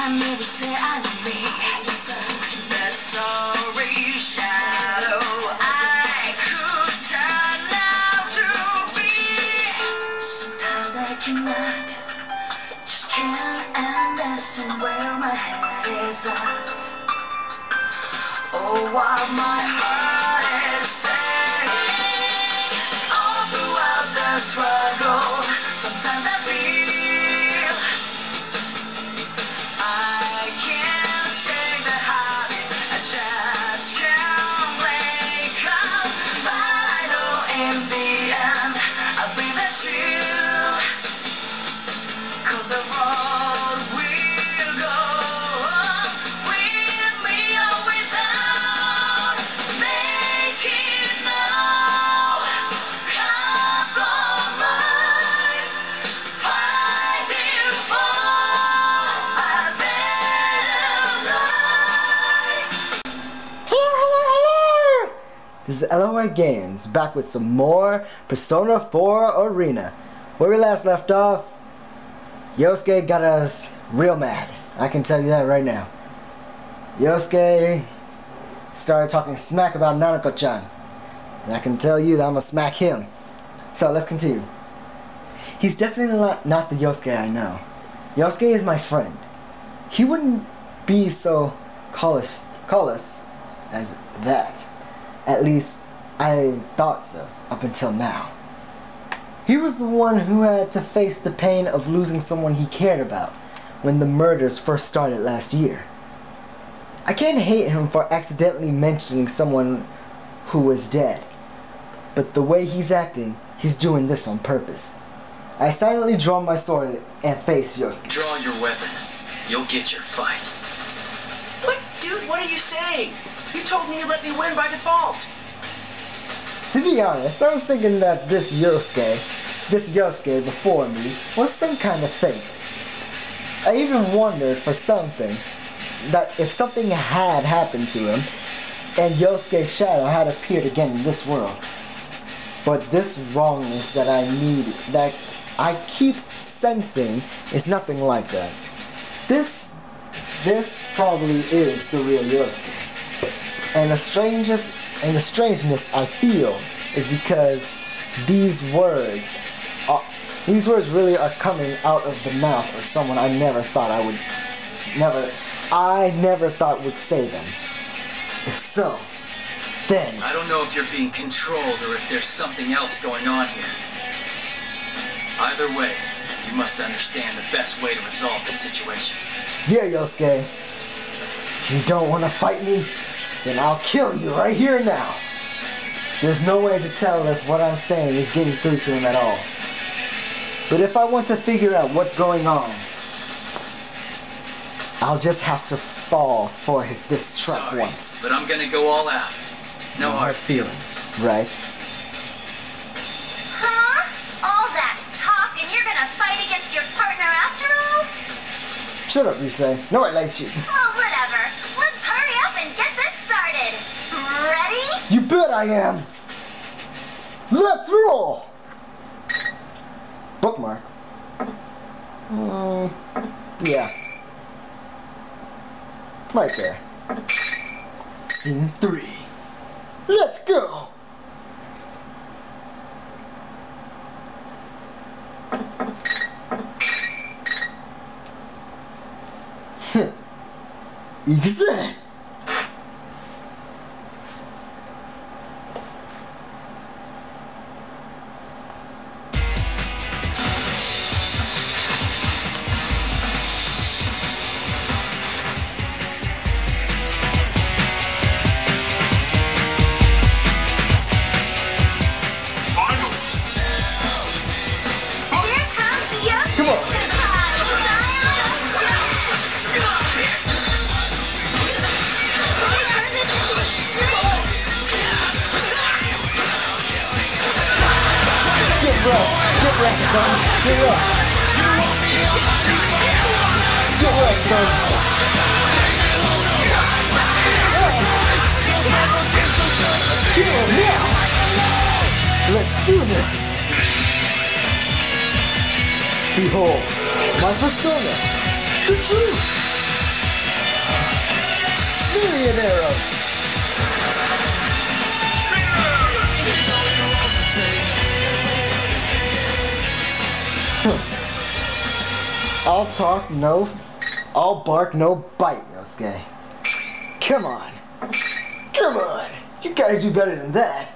I never say I love me. That sorry shadow I could turn out to be. Sometimes I cannot, just can't understand where my head is at. Oh, what my heart is saying all throughout the struggle. Sometimes I feel I can't shake the habit. I just can't wake up. But I know in the end I'll be the shield. 'Cause the road will go with me always out. Making no compromise. Fighting for a better life. This is LOI Games, back with some more Persona 4 Arena. Where we last left off, Yosuke got us real mad. I can tell you that right now. Yosuke started talking smack about Naruko-chan. And I can tell you that I'm gonna smack him. So let's continue. He's definitely not the Yosuke I know. Yosuke is my friend. He wouldn't be so callous as that. At least I thought so up until now. He was the one who had to face the pain of losing someone he cared about when the murders first started last year. I can't hate him for accidentally mentioning someone who was dead, but the way he's acting, he's doing this on purpose. I silently draw my sword and face Yosuke. Draw your weapon. You'll get your fight. What? Dude, what are you saying? You told me you let me win by default. To be honest, I was thinking that this Yosuke before me was some kind of fake. I even wondered for something, that if something had happened to him, and Yosuke's shadow had appeared again in this world. But this wrongness that I keep sensing is nothing like that. This probably is the real Yosuke. And the strangeness I feel is because these words really are coming out of the mouth of someone I never thought would say them. If so, then I don't know if you're being controlled or if there's something else going on here. Either way, you must understand the best way to resolve this situation. yeah, Yosuke, if you don't want to fight me, then I'll kill you right here and now. There's no way to tell if what I'm saying is getting through to him at all. But if I want to figure out what's going on, I'll just have to fall for this trap Sorry, once. but I'm gonna go all out. No hard feelings. Right? Huh? All that talk and you're gonna fight against your partner after all? Shut up, you say. No, I like you. Oh, whatever. Let's hurry up and get this started. Ready? You bet I am. Let's roll. Bookmark. Yeah. Right there. Scene 3. Let's go. Exact. Come on. Get wrecked, son. Get wrecked. Get wrecked, son. Get him now. Let's do this. Behold, my persona, the truth. million arrows. I'll bark, no bite, Yosuke. Come on. Come on. You gotta do better than that.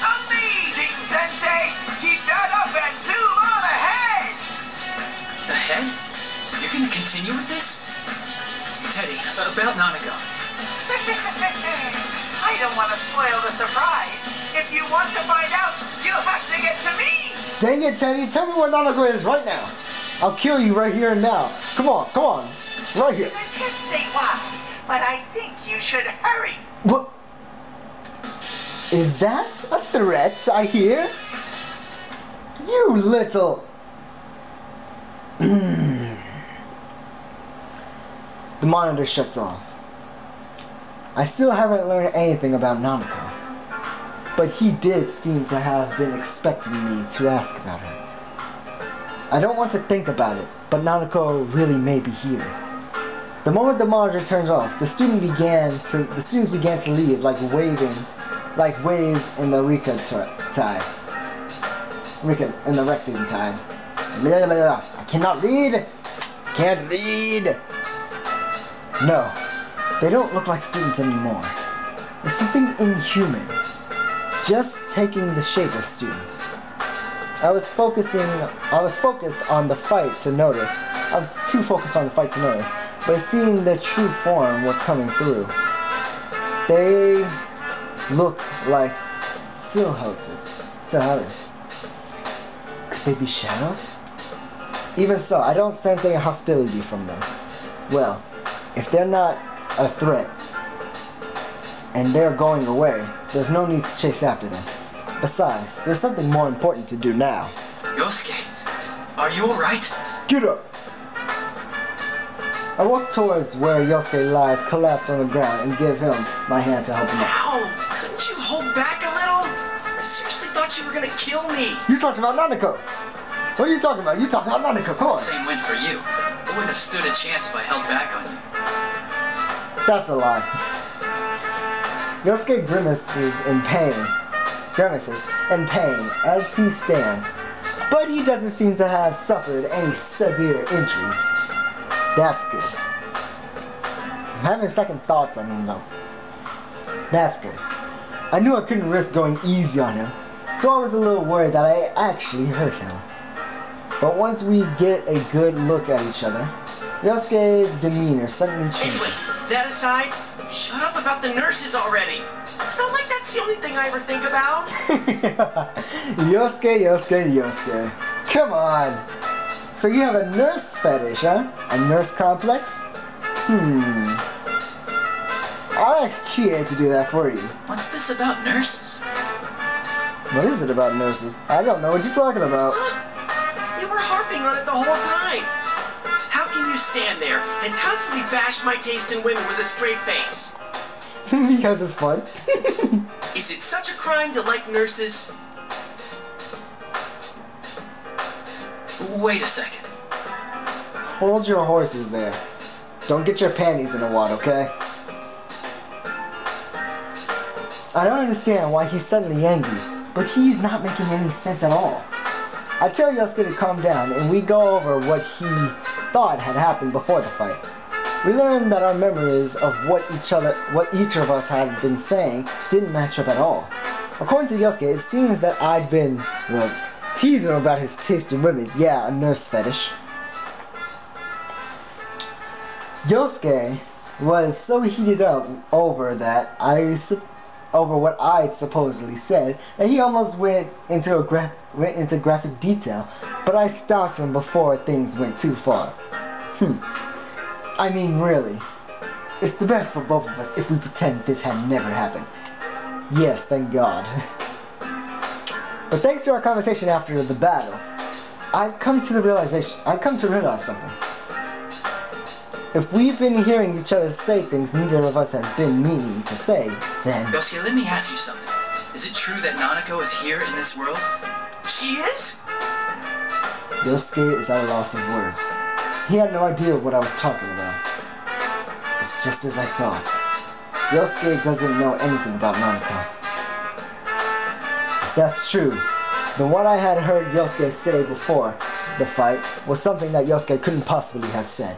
Amazing, Sensei! Keep that up and 2 on ahead! Ahead? You're gonna continue with this? Teddy, about Nanako. I don't want to spoil the surprise. If you want to find out, you'll have to get to me! Dang it, Teddy. Tell me where Nanako is right now. I'll kill you right here and now. Come on. Right here. I can't say why, but I think you should hurry. What? Is that a threat I hear? You little... The monitor shuts off. I still haven't learned anything about Nanako, but he did seem to have been expecting me to ask about her. I don't want to think about it, but Nanako really may be here. The moment the monitor turns off, the students began to leave like waves in the tide. In the reckoning tide. I cannot read. Can't read. No, they don't look like students anymore. There's something inhuman, just taking the shape of students. I was focused on the fight to notice. I was too focused on the fight to notice, but seeing the true form were coming through. They look like silhouettes. Could they be shadows? Even so, I don't sense any hostility from them. Well, if they're not a threat, and they're going away, there's no need to chase after them. Besides, there's something more important to do now. Yosuke, are you alright? Get up! I walk towards where Yosuke lies, collapsed on the ground, and give him my hand to help him up. Ow! Couldn't you hold back a little? I seriously thought you were gonna kill me. You talked about Nanako! What are you talking about? You talked about Nanako, come on! Same went for you. I wouldn't have stood a chance if I held back on you. That's a lie. Yosuke grimaces in pain as he stands, but he doesn't seem to have suffered any severe injuries. That's good. I'm having second thoughts on him though. That's good. I knew I couldn't risk going easy on him, so I was a little worried that I actually hurt him. But once we get a good look at each other, Yosuke's demeanor suddenly changes. Anyway, that aside, shut up about the nurses already. It's not like that's the only thing I ever think about. Yosuke. Come on. So you have a nurse fetish, huh? A nurse complex? I'll ask Chie to do that for you. What's this about nurses? What is it about nurses? I don't know what you're talking about. You were harping on it the whole time. How can you stand there and constantly bash my taste in women with a straight face? Because it's fun. Is it such a crime to like nurses? Wait a second. Hold your horses there. Don't get your panties in a wad, okay? I don't understand why he's suddenly angry, but he's not making any sense at all. I tell Yosuke to calm down, and we go over what he thought had happened before the fight. We learned that our memories of what each of us had been saying didn't match up at all. According to Yosuke, it seems that I'd been, teasing him about his taste in women. Yeah, a nurse fetish. Yosuke was so heated up over what I'd supposedly said that he almost went into graphic detail, but I stopped him before things went too far. I mean, really, it's the best for both of us if we pretend this had never happened. Yes, thank God. But thanks to our conversation after the battle, I've come to realize something. If we've been hearing each other say things neither of us have been meaning to say, then... Yosuke, let me ask you something. Is it true that Nanako is here in this world? She is? Yosuke is at a loss of words. He had no idea what I was talking about. It's just as I thought. Yosuke doesn't know anything about Narukami. If that's true, then what I had heard Yosuke say before the fight was something that Yosuke couldn't possibly have said.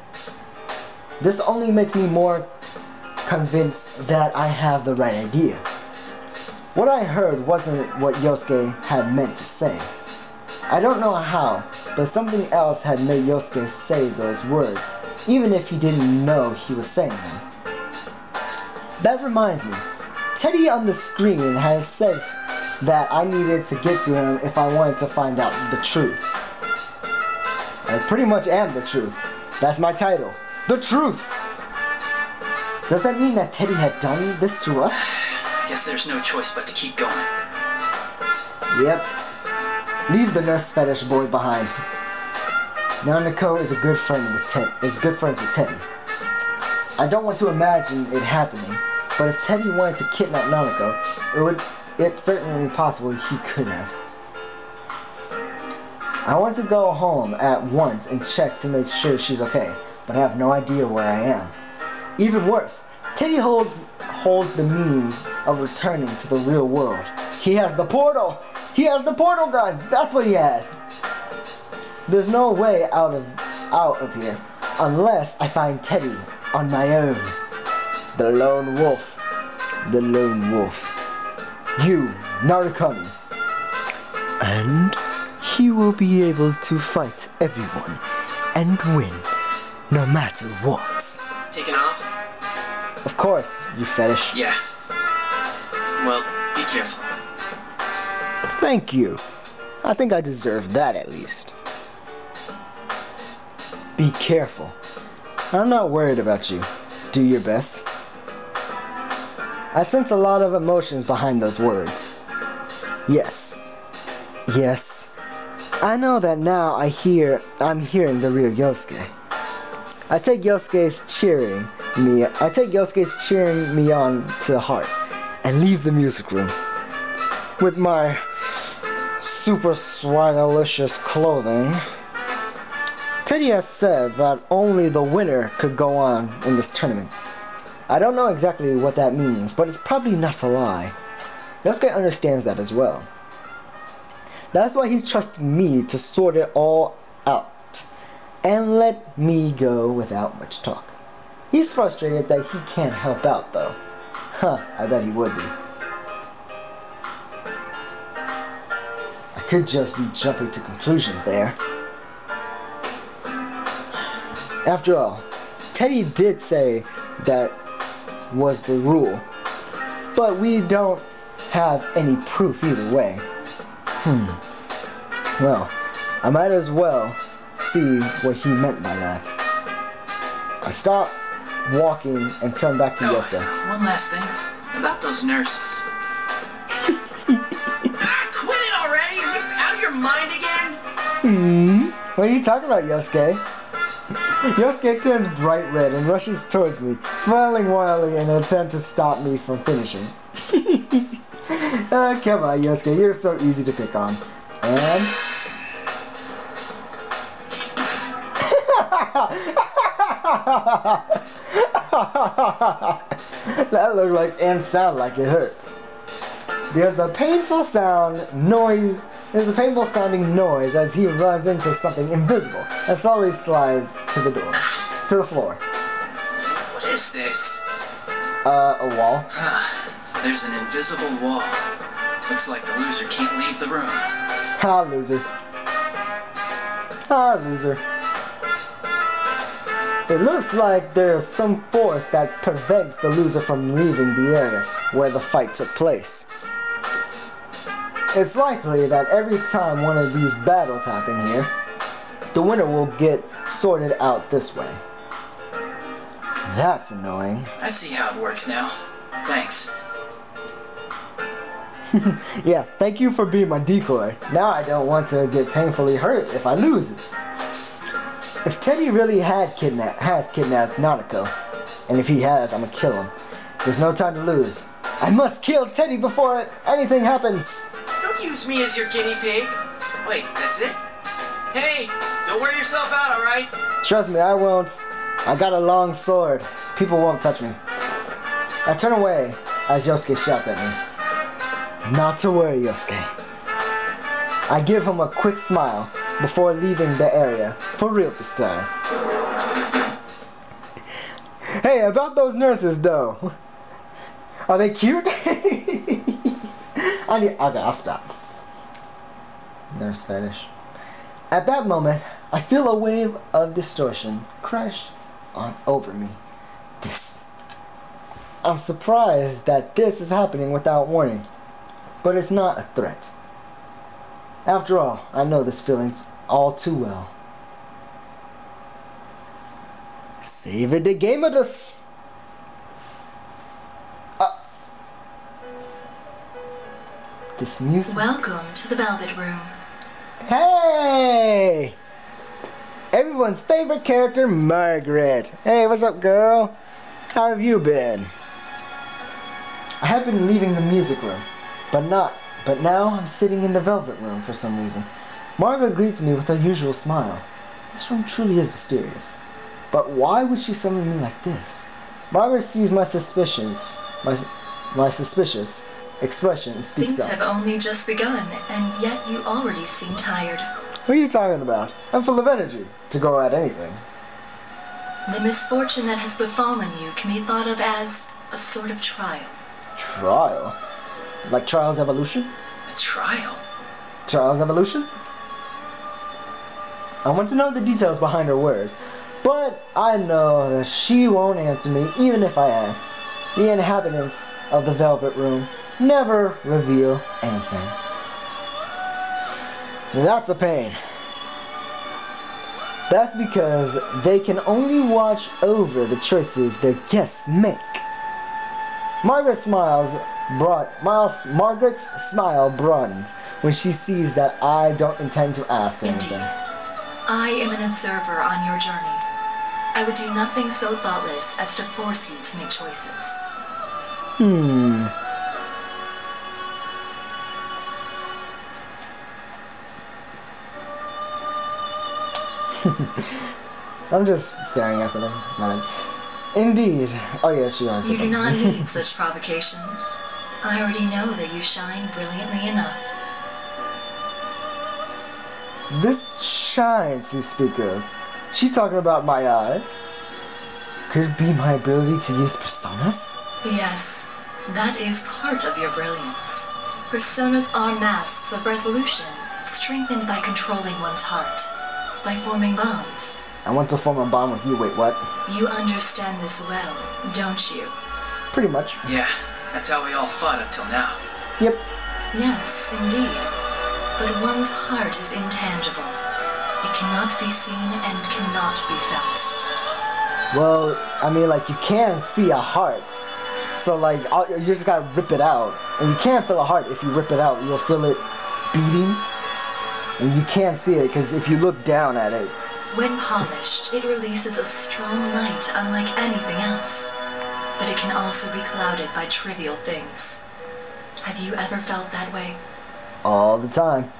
This only makes me more convinced that I have the right idea. What I heard wasn't what Yosuke had meant to say. I don't know how, but something else had made Yosuke say those words, even if he didn't know he was saying them. That reminds me, Teddy on the screen had said that I needed to get to him if I wanted to find out the truth. I pretty much am the truth. That's my title. The Truth! Does that mean that Teddy had done this to us? I guess there's no choice but to keep going. Yep. Leave the nurse fetish boy behind. Nanako is good friends with Teddy. I don't want to imagine it happening, but if Teddy wanted to kidnap Nanako, it's certainly possible he could have. I want to go home at once and check to make sure she's okay, but I have no idea where I am. Even worse, Teddy holds the means of returning to the real world. He has the portal! He has the portal gun! That's what he has! There's no way out of here unless I find Teddy on my own. The lone wolf. The lone wolf. You, Narukami. And he will be able to fight everyone and win, no matter what. Taking off? Of course, you fetish. Yeah. Well, be careful. Thank you. I think I deserve that at least. Be careful. I'm not worried about you. Do your best. I sense a lot of emotions behind those words. Yes. Yes. I know that now I'm hearing the real Yosuke. I take Yosuke's cheering me on to the heart and leave the music room with my super swagalicious clothing. Teddy has said that only the winner could go on in this tournament. I don't know exactly what that means, but it's probably not a lie. Yosuke understands that as well. That's why he's trusting me to sort it all out and let me go without much talk. He's frustrated that he can't help out though. Huh, I bet he would be. I could just be jumping to conclusions there. After all, Teddy did say that was the rule, but we don't have any proof either way. Well, I might as well see what he meant by that. I stopped walking and turned back to Yosuke. One last thing about those nurses. Quit it already! Are you out of your mind again? What are you talking about, Yosuke? Yosuke turns bright red and rushes towards me, smiling wildly in an attempt to stop me from finishing. Come on, Yosuke, you're so easy to pick on. And... that looked like and sounded like it hurt. There's a painful sounding noise as he runs into something invisible and slowly slides to the floor. What is this? A wall. So there's an invisible wall. Looks like the loser can't leave the room. Ha, loser. Ha, loser. It looks like there's some force that prevents the loser from leaving the area where the fight took place. It's likely that every time one of these battles happen here, the winner will get sorted out this way. That's annoying. I see how it works now. Thanks. Yeah, thank you for being my decoy. Now I don't want to get painfully hurt if I lose it. If Teddy really has kidnapped Nanako, and if he has, I'm gonna kill him. There's no time to lose. I must kill Teddy before anything happens. Don't use me as your guinea pig. Wait, that's it? Hey, don't wear yourself out, alright? Trust me, I won't. I got a long sword. People won't touch me. I turn away as Yosuke shouts at me. Not to worry, Yosuke. I give him a quick smile before leaving the area. For real this time. Hey, about those nurses though. Are they cute? Okay, I'll stop. They're Spanish. At that moment, I feel a wave of distortion crash on over me. I'm surprised that this is happening without warning, but it's not a threat. After all, I know this feeling all too well. Save it the game of this. This music. Welcome to the Velvet Room. Hey! Everyone's favorite character, Margaret. Hey, what's up, girl? How have you been? I have been leaving the music room, but now I'm sitting in the Velvet Room for some reason. Margaret greets me with her usual smile. This room truly is mysterious. But why would she summon me like this? Margaret sees my suspicions, my suspicious expression speaks Things up. have only just begun, and yet you already seem tired. What are you talking about? I'm full of energy to go at anything. The misfortune that has befallen you can be thought of as a sort of trial. Trial? Like Trials Evolution? A trial? Trials Evolution? I want to know the details behind her words, but I know that she won't answer me even if I ask. The inhabitants of the Velvet Room never reveal anything. That's a pain. That's because they can only watch over the choices their guests make. Margaret's smile broadens when she sees that I don't intend to ask anything. Indeed. I am an observer on your journey. I would do nothing so thoughtless as to force you to make choices. I'm just staring at something. Indeed. Oh yeah, she wants You do something. not need such provocations. I already know that you shine brilliantly enough. This shines you speak of. She talking about my eyes? Could it be my ability to use personas? Yes, that is part of your brilliance. Personas are masks of resolution, strengthened by controlling one's heart, by forming bonds. I want to form a bond with you. Wait, what? You understand this well, don't you? Pretty much. Yeah, that's how we all fought until now. Yep. Yes, indeed. But one's heart is intangible. It cannot be seen and cannot be felt. Well, I mean, like, you can see a heart. So, like, you just gotta rip it out. And you can't feel a heart. If you rip it out, you'll feel it beating. And you can't see it, because if you look down at it. When polished, it releases a strong light unlike anything else. But it can also be clouded by trivial things. Have you ever felt that way? All the time.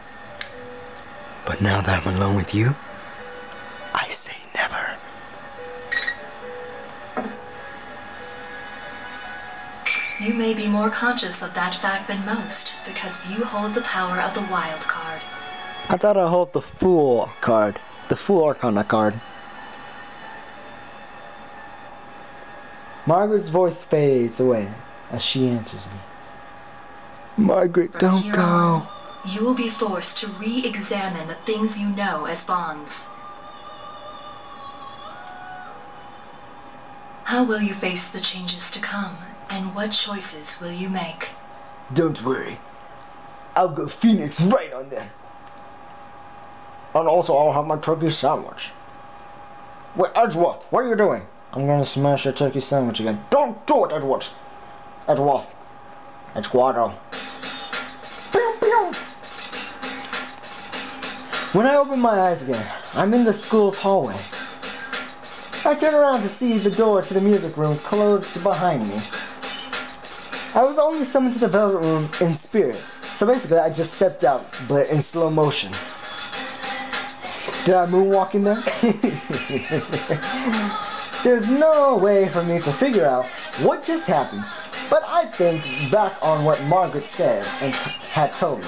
But now that I'm alone with you, I say never. You may be more conscious of that fact than most, because you hold the power of the wild card. I thought I held the Fool card. The Fool Arcana card. Margaret's voice fades away as she answers me. Margaret, From don't here go. on, you will be forced to re-examine the things you know as bonds. How will you face the changes to come, and what choices will you make? Don't worry. I'll go Phoenix right on them. And also I'll have my turkey sandwich. Wait, Edgeworth, what are you doing? I'm gonna smash your turkey sandwich again. Don't do it, Edgeworth. Edgeworth. Edgewater. Pew, pew. When I open my eyes again, I'm in the school's hallway. I turn around to see the door to the music room closed behind me. I was only summoned to the Velvet Room in spirit, so basically I just stepped out, but in slow motion. Did I moonwalk in there? There's no way for me to figure out what just happened, but I think back on what Margaret said and had told me.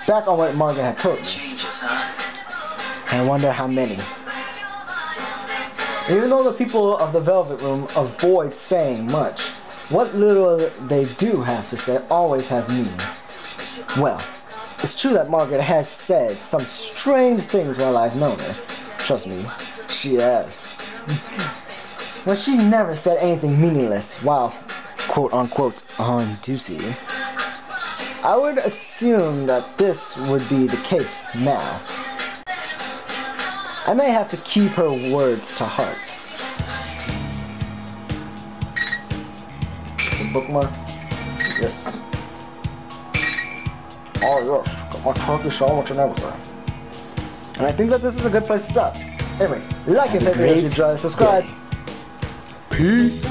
Back on what Margaret had told me. Changes, huh? I wonder how many. Even though the people of the Velvet Room avoid saying much, what little they do have to say always has meaning. Well, it's true that Margaret has said some strange things while I've known her. Trust me, she has. But she never said anything meaningless while, quote unquote, on duty. I would assume that this would be the case now. I may have to keep her words to heart. It's a bookmark? Yes. Oh yes, got my Turkish sandwich and everything. And I think that this is a good place to stop. Anyway, like and favorite if you enjoy, subscribe. Peace.